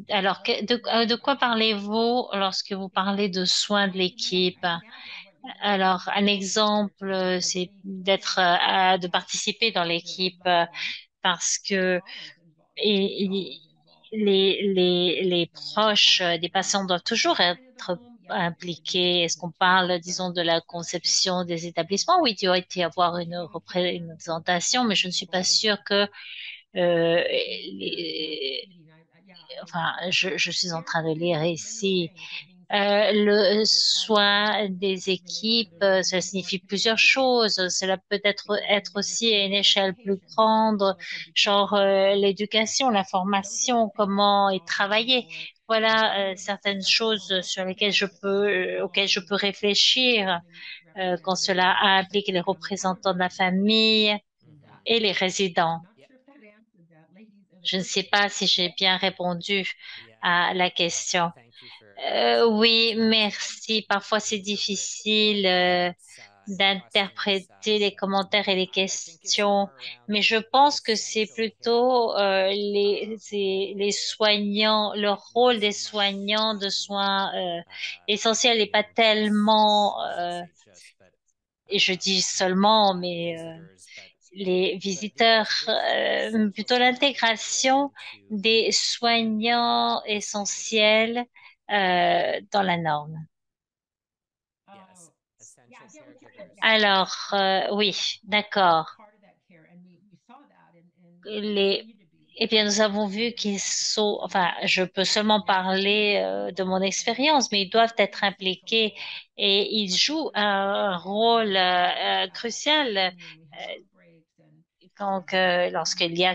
Alors, de quoi parlez-vous lorsque vous parlez de soins de l'équipe? Alors, un exemple, c'est de participer dans l'équipe parce que et- les proches des patients doivent toujours être impliqués. Est-ce qu'on parle, disons, de la conception des établissements? Oui, il doit y avoir une représentation, mais je ne suis pas sûre que enfin, je suis en train de lire ici. Le soin des équipes, ça signifie plusieurs choses. Cela peut être aussi à une échelle plus grande, genre l'éducation, la formation, comment y travailler. Voilà certaines choses sur lesquelles auxquelles je peux réfléchir quand cela implique les représentants de la famille et les résidents. Je ne sais pas si j'ai bien répondu à la question. Oui, merci. Parfois, c'est difficile d'interpréter les commentaires et les questions, mais je pense que c'est plutôt les soignants, le rôle des soignants de soins essentiels et pas tellement, et je dis seulement, mais les visiteurs, plutôt l'intégration des soignants essentiels dans la norme. Alors, oui, d'accord. Les, eh bien, nous avons vu qu'ils sont, enfin, je peux seulement parler de mon expérience, mais ils doivent être impliqués et ils jouent un rôle crucial. Donc,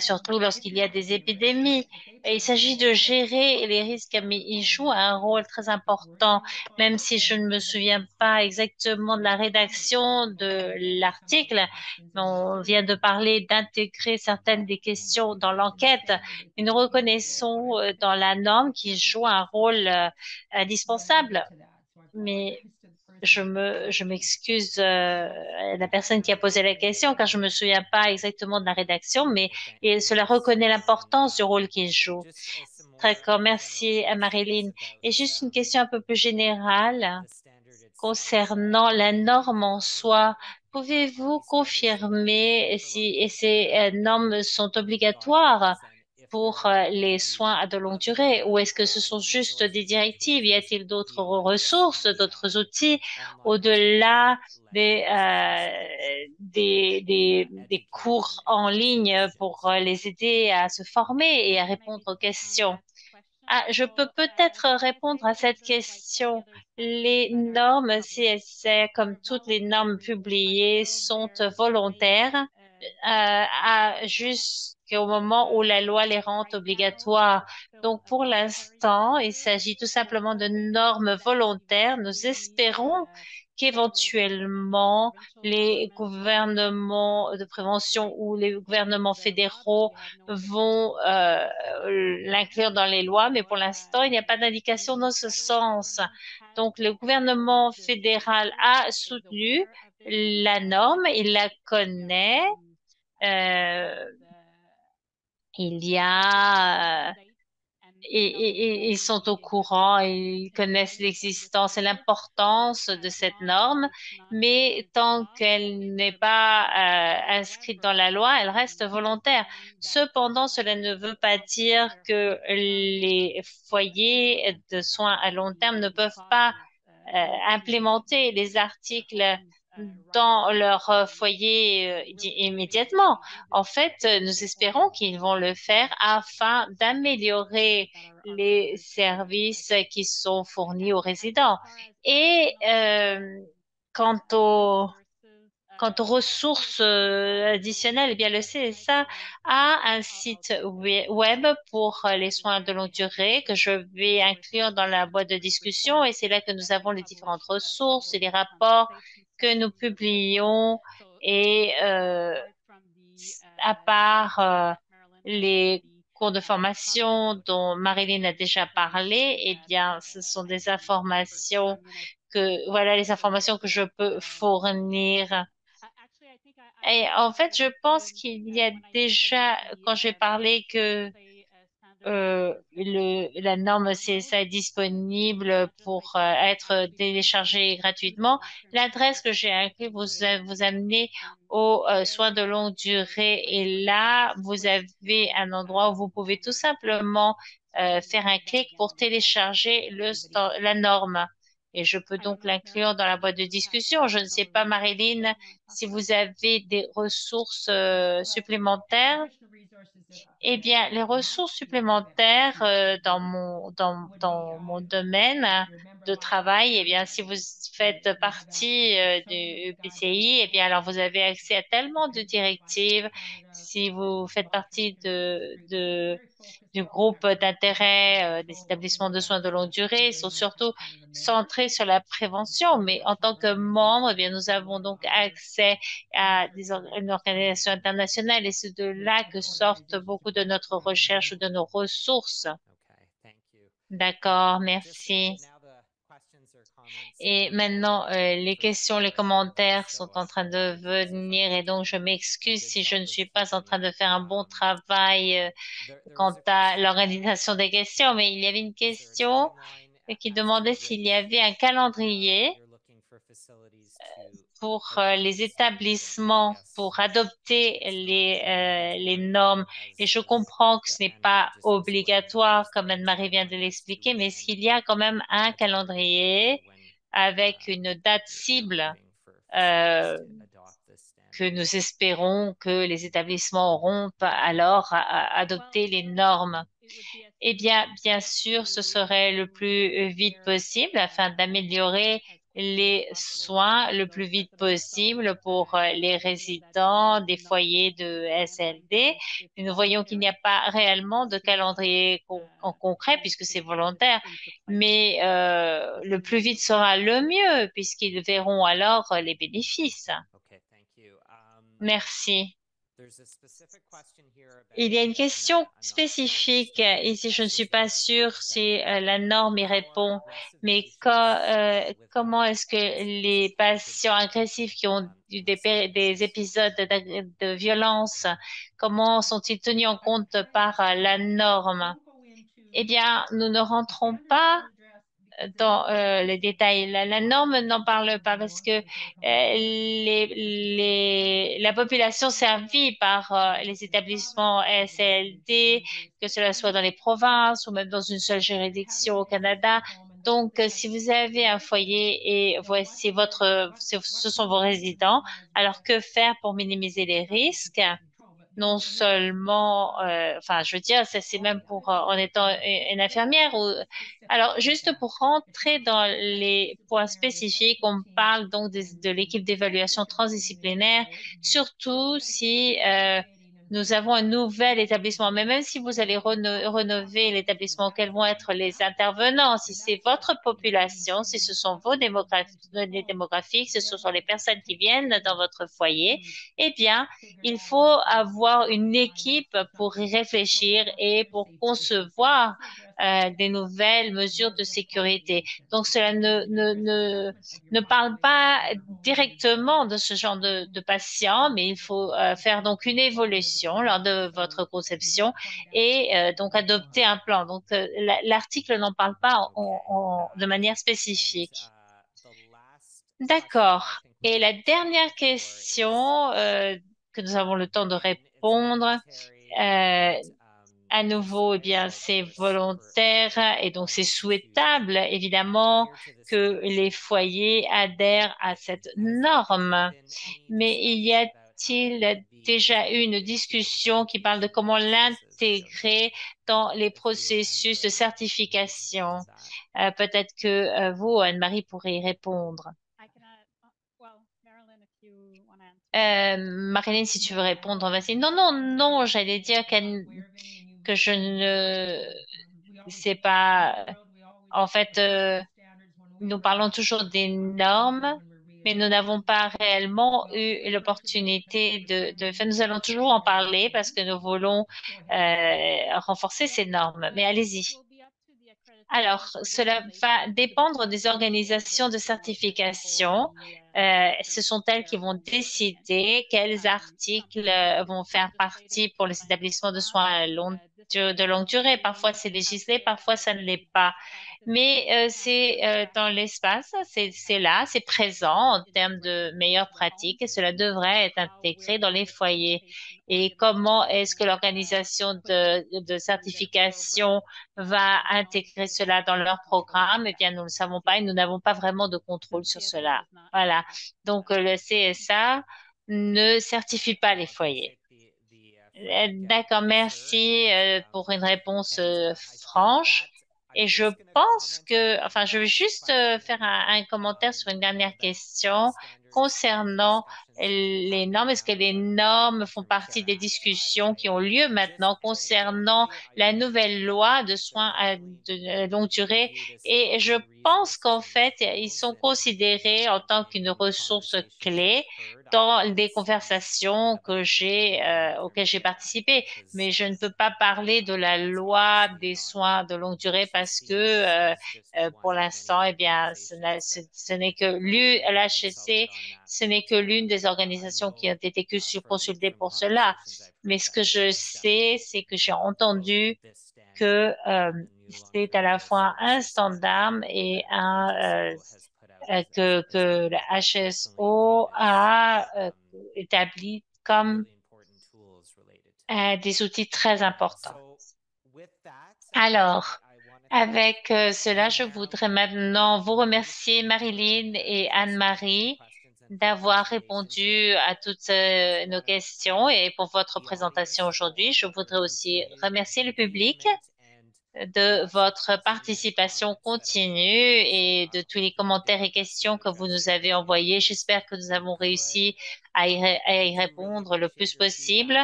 surtout lorsqu'il y a des épidémies, il s'agit de gérer les risques, mais il joue un rôle très important, même si je ne me souviens pas exactement de la rédaction de l'article. On vient de parler d'intégrer certaines des questions dans l'enquête, mais nous reconnaissons dans la norme qu'il joue un rôle indispensable. Mais je m'excuse la personne qui a posé la question car je me souviens pas exactement de la rédaction, mais cela reconnaît l'importance du rôle qu'il joue. D'accord, merci à Marilyn. Et juste une question un peu plus générale concernant la norme en soi. Pouvez-vous confirmer si ces normes sont obligatoires pour les soins à de longue durée ou est-ce que ce sont juste des directives? Y a-t-il d'autres ressources, d'autres outils au-delà des cours en ligne pour les aider à se former et à répondre aux questions? Ah, je peux peut-être répondre à cette question. Les normes CSR, comme toutes les normes publiées, sont volontaires jusqu'au moment où la loi les rend obligatoires. Donc, pour l'instant, il s'agit tout simplement de normes volontaires. Nous espérons qu'éventuellement les gouvernements de prévention ou les gouvernements fédéraux vont l'inclure dans les lois, mais pour l'instant, il n'y a pas d'indication dans ce sens. Donc, le gouvernement fédéral a soutenu la norme, il la connaît. Euh, il y a ils sont au courant, ils connaissent l'existence et l'importance de cette norme, mais tant qu'elle n'est pas inscrite dans la loi, elle reste volontaire. Cependant, cela ne veut pas dire que les foyers de soins à long terme ne peuvent pas implémenter les articles dans leur foyer immédiatement. En fait, nous espérons qu'ils vont le faire afin d'améliorer les services qui sont fournis aux résidents. Et quant au Quant aux ressources additionnelles, eh bien le CSA a un site web pour les soins de longue durée que je vais inclure dans la boîte de discussion et c'est là que nous avons les différentes ressources et les rapports que nous publions et à part les cours de formation dont Marilyn a déjà parlé, eh bien ce sont des informations voilà les informations que je peux fournir et en fait, je pense qu'il y a déjà, quand j'ai parlé que la norme CSA est disponible pour être téléchargée gratuitement, l'adresse que j'ai inclus vous amener aux soins de longue durée et là, vous avez un endroit où vous pouvez tout simplement faire un clic pour télécharger la norme. Et je peux donc l'inclure dans la boîte de discussion. Je ne sais pas, Marilyn, si vous avez des ressources supplémentaires. Eh bien, les ressources supplémentaires dans mon domaine de travail, eh bien, si vous faites partie du PCI, eh bien, alors vous avez accès à tellement de directives. Si vous faites partie du groupe d'intérêt des établissements de soins de longue durée, ils sont surtout centrés sur la prévention. Mais en tant que membre, eh bien, nous avons donc accès à une organisation internationale et c'est de là que sortent beaucoup de notre recherche ou de nos ressources. D'accord, merci. Et maintenant, les questions, les commentaires sont en train de venir et donc je m'excuse si je ne suis pas en train de faire un bon travail quant à l'organisation des questions, mais il y avait une question qui demandait s'il y avait un calendrier pour les établissements pour adopter les normes. Et je comprends que ce n'est pas obligatoire, comme Anne-Marie vient de l'expliquer, mais est-ce qu'il y a quand même un calendrier avec une date cible euh, que nous espérons que les établissements auront alors à adopter les normes? Eh bien, bien sûr, ce serait le plus vite possible afin d'améliorer les soins le plus vite possible pour les résidents des foyers de SLD. Et nous voyons qu'il n'y a pas réellement de calendrier en concret puisque c'est volontaire, mais le plus vite sera le mieux puisqu'ils verront alors les bénéfices. Merci. Il y a une question spécifique ici. Je ne suis pas sûre si la norme y répond, mais comment est-ce que les patients agressifs qui ont eu des épisodes de violence, comment sont-ils tenus en compte par la norme? Eh bien, nous ne rentrons pas dans les détails. La norme n'en parle pas parce que la population servie par les établissements SLD, que cela soit dans les provinces ou même dans une seule juridiction au Canada. Donc, si vous avez un foyer et voici ce sont vos résidents, alors que faire pour minimiser les risques? Non seulement, enfin, je veux dire, ça c'est même pour en étant une infirmière ou alors juste pour rentrer dans les points spécifiques, on parle donc de l'équipe d'évaluation transdisciplinaire, surtout si nous avons un nouvel établissement. Mais même si vous allez rénover l'établissement, quels vont être les intervenants? Si c'est votre population, si ce sont vos données démographiques, si ce sont les personnes qui viennent dans votre foyer, eh bien, il faut avoir une équipe pour y réfléchir et pour concevoir des nouvelles mesures de sécurité. Donc, cela ne parle pas directement de ce genre de patient, mais il faut faire donc une évolution lors de votre conception et donc adopter un plan. Donc, l'article n'en parle pas de manière spécifique. D'accord. Et la dernière question que nous avons le temps de répondre, euh, à nouveau, eh bien, c'est volontaire et donc c'est souhaitable, évidemment, que les foyers adhèrent à cette norme. Mais y a-t-il déjà eu une discussion qui parle de comment l'intégrer dans les processus de certification? Peut-être que vous, Anne-Marie, pourrez y répondre. Marilyn, si tu veux répondre, vas-y. Non, non, non, j'allais dire que je ne sais pas. En fait, nous parlons toujours des normes, mais nous n'avons pas réellement eu l'opportunité enfin, nous allons toujours en parler parce que nous voulons renforcer ces normes. Mais allez-y. Alors, cela va dépendre des organisations de certification. Ce sont elles qui vont décider quels articles vont faire partie pour les établissements de soins de longue durée. Parfois, c'est législé, parfois, ça ne l'est pas. Mais c'est dans l'espace, c'est là, c'est présent en termes de meilleures pratiques et cela devrait être intégré dans les foyers. Et comment est-ce que l'organisation de certification va intégrer cela dans leur programme? Eh bien, nous ne le savons pas et nous n'avons pas vraiment de contrôle sur cela. Voilà. Donc, le CSA ne certifie pas les foyers. D'accord, merci pour une réponse franche. Et je pense que, enfin, je veux juste faire un commentaire sur une dernière question concernant les normes. Est-ce que les normes font partie des discussions qui ont lieu maintenant concernant la nouvelle loi de soins de longue durée? Et je pense qu'en fait, ils sont considérés en tant qu'une ressource clé dans des conversations auxquelles j'ai participé, mais je ne peux pas parler de la loi des soins de longue durée parce que pour l'instant, eh bien, ce n'est que l'HCC, ce n'est que l'une des organisations qui ont été consultées pour cela. Mais ce que je sais, c'est que j'ai entendu que c'est à la fois un standard et que la HSO a établi comme des outils très importants. Alors, avec cela, je voudrais maintenant vous remercier, Marilyn et Anne-Marie, d'avoir répondu à toutes nos questions et pour votre présentation aujourd'hui. Je voudrais aussi remercier le public de votre participation continue et de tous les commentaires et questions que vous nous avez envoyés. J'espère que nous avons réussi à y répondre le plus possible.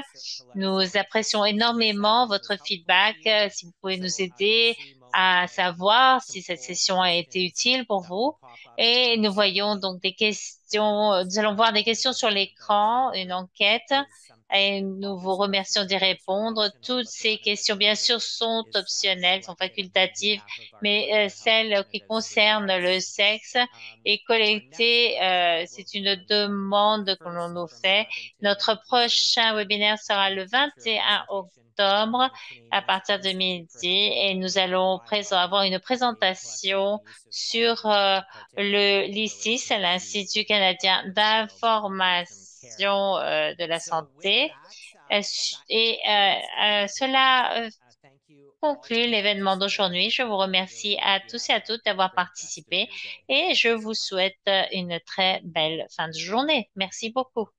Nous apprécions énormément votre feedback. Si vous pouvez nous aider à savoir si cette session a été utile pour vous. Et nous voyons donc des questions, nous allons voir des questions sur l'écran, une enquête et nous vous remercions d'y répondre. Toutes ces questions, bien sûr, sont optionnelles, sont facultatives, mais celles qui concernent le sexe et collectées, c'est une demande que l'on nous fait. Notre prochain webinaire sera le 21 octobre à partir de midi et nous allons avoir une présentation sur l'ICIS, l'Institut canadien d'information de la santé. Et cela conclut l'événement d'aujourd'hui. Je vous remercie à tous et à toutes d'avoir participé et je vous souhaite une très belle fin de journée. Merci beaucoup.